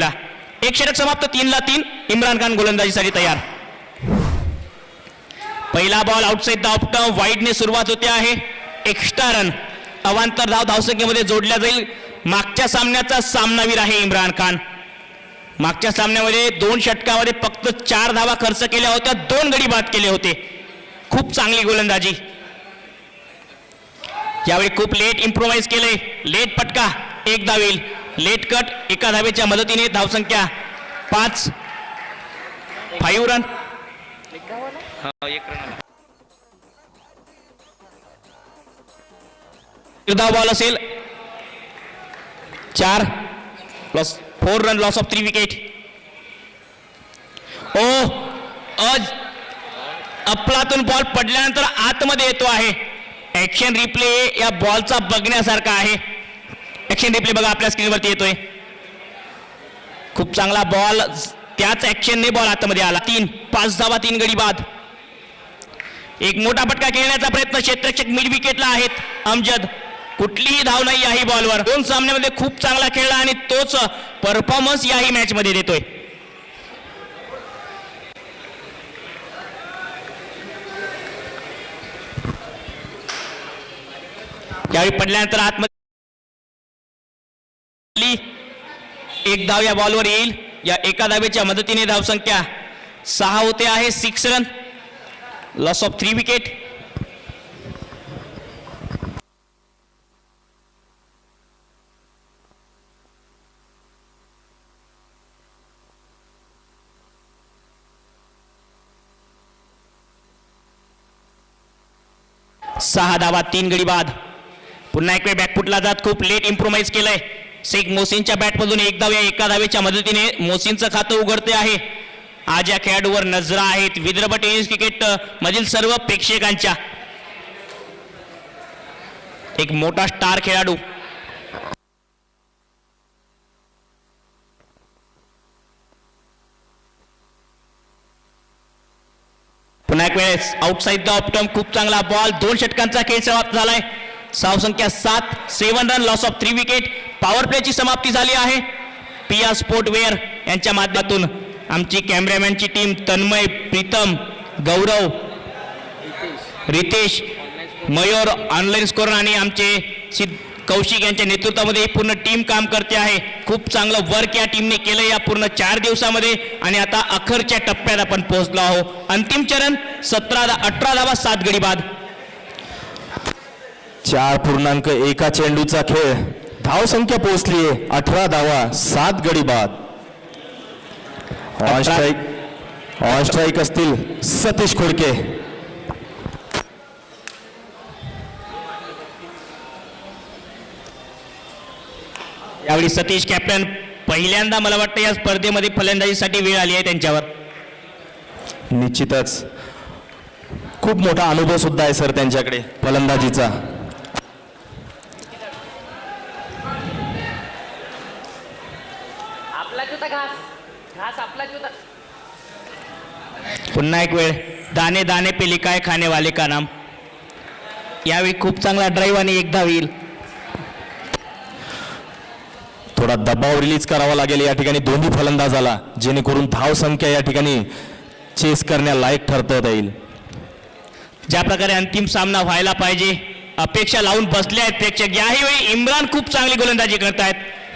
एक षटक समाप्त 3-3. इम्रान खान गोलंदाजीसाठी तयार. पहिला बॉल आउटसाइड द ऑफ वाईडने सुरुवात होते आहे. एक्स्ट्रा रन अवांतर धाव धावसंख्येमध्ये जोडल्या जाईल. मागच्या सामन्याचा सामनावीर आहे इम्रान खान. मागच्या सामन्यामध्ये 2 षटकामध्ये फक्त 4 धावा खर्च केल्या होत्या, 2 गडी बाद केले होते. खूप चांगली गोलंदाजी. यावेळी खूप लेट इम्प्रोवाइज केले. लेट फटका 1 धाव येईल. लेट कट 1 धावेच्या मदतीने धावसंख्या 5 रन. बॉल असेल 4 plus 4 run loss of 3 wicket. अफलातून बॉल पडल्यानंतर आतमध्ये येतो आहे. ऍक्शन रिप्ले या बॉलचा बघण्यासारखा आहे. ऍक्शन रिप्ले बघा आपल्या स्क्रीनवरती येतोय. खूप चांगला बॉल, त्याच ऍक्शनने बॉल आतमध्ये आला. 5 धावा 3 गडी बाद. एक मोठा फटका खेळण्याचा प्रयत्न क्षेत्ररक्षक मिड विकेटला आहेत. अमजद कुठलीही धाव नाही याही बॉलवर. 2 सामन्यामध्ये खूप चांगला खेळला आणि तोच परफॉर्मन्स याही मॅच मध्ये देतोय. यावेळी पडल्यानंतर आतमध्ये 1 धाव या बॉलवर येईल. या 1 धावेच्या मदतीने धावसंख्या 6 होते आहे. 6 रन लॉस ऑफ 3 विकेट. सहा धावा 3 गडी बाद. पुन्हा एक वेळ बॅकफुटला जात खूप लेट इम्प्रोवाइज केलंय. शेख मोहसिनच्या बॅटमधून 1 धाव या 1 धावेच्या मदतीने मोहसिनचं खातं उघडते आहे. आज या खेळाडूवर नजरा आहेत विदर्भ टेनिस क्रिकेट मधील सर्व प्रेक्षकांच्या. एक मोठा स्टार खेळाडू. पुन्हा एक वेळेस आउटसाइड द ऑफ स्टंप खूप चांगला बॉल. 2 षटकांचा खेळ समाप्त झालाय. धावसंख्या 7 run loss of 3 wicket. Power प्लेची समाप्ती झाली आहे. पिया स्पोर्टवेअर यांच्या माध्यमातून आमची कॅमेरामॅनची team Tanmay, Pritam, Gaurav, Ritesh, Mayur online score आणि आमचे कौशिक यांच्या नेतृत्वामध्ये पूर्ण टीम काम करते आहे. खूप चांगलं वर्क या टीमने केलं या पूर्ण 4 दिवसामध्ये आणि आता अखेरच्या टप्प्यात आपण पोहोचलो आहोत. अंतिम चरण 18 धावा 7 गडी बाद. 4.1 चेंडूचा खेळ. धावसंख्या पोहोचली 18 धावा 7 गडी बाद. ऑन स्ट्राईक असतील सतीश खोडके. यावेळी सतीश कॅप्टन. पहिल्यांदा मला वाटतं या स्पर्धेमध्ये फलंदाजीसाठी वेळ आली आहे त्यांच्यावर. निश्चितच खूप मोठा अनुभव सुद्धा आहे सर त्यांच्याकडे फलंदाजीचा. पुन्हा एक वेळ दाने दाने पे लिखा है खाने वाले का नाम. यावेळी खूप चांगला ड्राईव्ह आणि 1 धाव येईल. थोडा दबाव रिलीज करावा लागेल या ठिकाणी दोन्ही फलंदाजाला, जेणेकरून धाव संख्या या ठिकाणी चेस करण्यालायक ठरता येईल. ज्या प्रकारे अंतिम सामना व्हायला पाहिजे अपेक्षा लावून बसले आहेत प्रेक्षक. याही वेळी इम्रान खूप चांगली गोलंदाजी करतायत.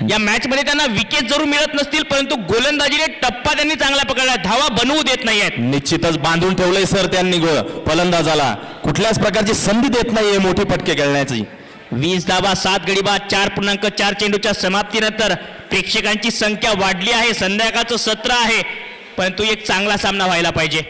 या मॅच मध्ये त्यांना विकेट जरूर मिळत नसतील, परंतु गोलंदाजीने टप्पा त्यांनी चांगला पकडला. धावा बनवू देत नाहीयेत. निश्चितच बांधून ठेवलंय सर त्यांनी फलंदाजाला. कुठल्याच प्रकारची संधी देत नाहीये मोठे फटके खेळण्याची. 20 धावा 7 गडी बाद. 4.4 चेंडूच्या समाप्तीनंतर प्रेक्षकांची संख्या वाढली आहे. संध्याकाळचं सत्र आहे, परंतु एक चांगला सामना व्हायला पाहिजे.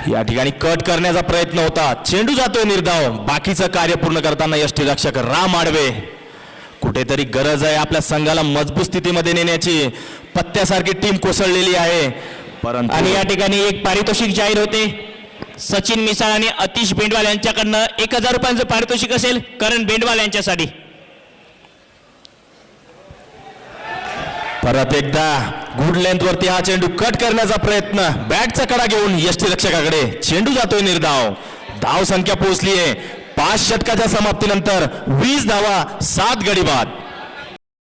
या ठिकाणी कट करण्याचा प्रयत्न होता. चेंडू जातोय निर्धाव. बाकीचं कार्य पूर्ण करताना यष्टीरक्षक राम आडवे. कुठेतरी गरज आहे आपल्या संघाला मजबूत स्थितीमध्ये नेण्याची. पत्त्यासारखी टीम कोसळलेली आहे. परंतु आणि या ठिकाणी एक पारितोषिक जाहीर होते. सचिन मिसाळ आणि अतिश बेंडवाल यांच्याकडनं 1000 रुपयांचं पारितोषिक असेल करण बेंडवाल यांच्यासाठी. परत एकदा गुड लेंथ वरती हा चेंडू कट करण्याचा प्रयत्न. बॅटचा कडा घेऊन यष्टीरक्षकाकडे. चेंडू जातोय निर्धाव. धाव संख्या पोहोचली आहे 5 षटकाच्या समाप्तीनंतर 20 धावा 7 गडी बाद.